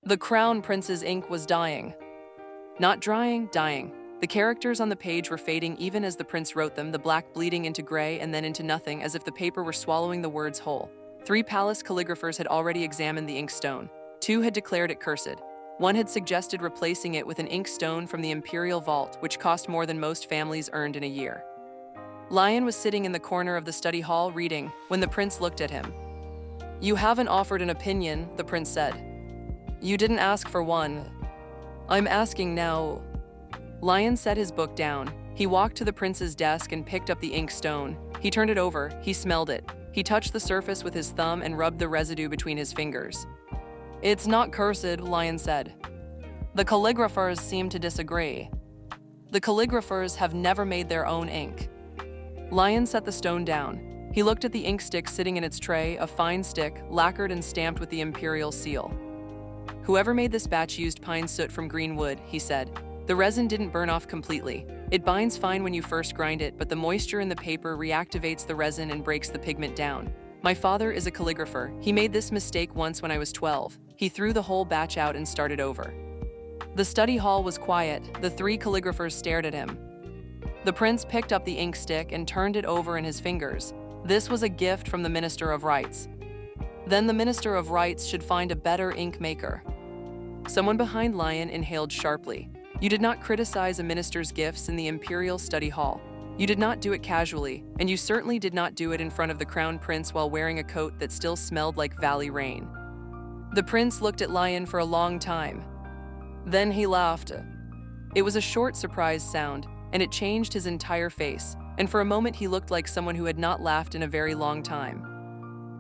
The Crown Prince's ink was dying. Not drying, dying. The characters on the page were fading even as the prince wrote them, the black bleeding into gray and then into nothing, as if the paper were swallowing the words whole. 3 palace calligraphers had already examined the inkstone. 2 had declared it cursed. 1 had suggested replacing it with an inkstone from the imperial vault, which cost more than most families earned in a year. Lion was sitting in the corner of the study hall reading when the prince looked at him. "You haven't offered an opinion," the prince said. "You didn't ask for one. I'm asking now." Lion set his book down. He walked to the prince's desk and picked up the inkstone. He turned it over. He smelled it. He touched the surface with his thumb and rubbed the residue between his fingers. "It's not cursed," Lion said. The calligraphers seemed to disagree. "The calligraphers have never made their own ink." Lion set the stone down. He looked at the ink stick sitting in its tray, a fine stick, lacquered and stamped with the imperial seal. "Whoever made this batch used pine soot from green wood," he said. "The resin didn't burn off completely. It binds fine when you first grind it, but the moisture in the paper reactivates the resin and breaks the pigment down. My father is a calligrapher. He made this mistake once when I was 12. He threw the whole batch out and started over." The study hall was quiet. The 3 calligraphers stared at him. The prince picked up the ink stick and turned it over in his fingers. This was a gift from the Minister of Rights. Then the Minister of Rights should find a better ink maker. Someone behind Lion inhaled sharply. "You did not criticize a minister's gifts in the imperial study hall. You did not do it casually, and you certainly did not do it in front of the crown prince while wearing a coat that still smelled like valley rain." The prince looked at Lion for a long time. Then he laughed. It was a short, surprised sound, and it changed his entire face, and for a moment he looked like someone who had not laughed in a very long time.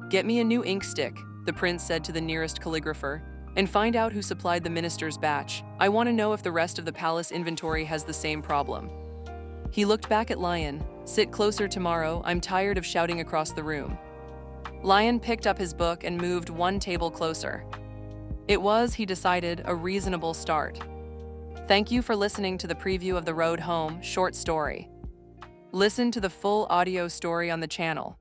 "Get me a new ink stick," the prince said to the nearest calligrapher, "and find out who supplied the minister's batch. I want to know if the rest of the palace inventory has the same problem." He looked back at Lion. "Sit closer tomorrow. I'm tired of shouting across the room." Lion picked up his book and moved 1 table closer. It was, he decided, a reasonable start. Thank you for listening to the preview of The Road Home short story. Listen to the full audio story on the channel.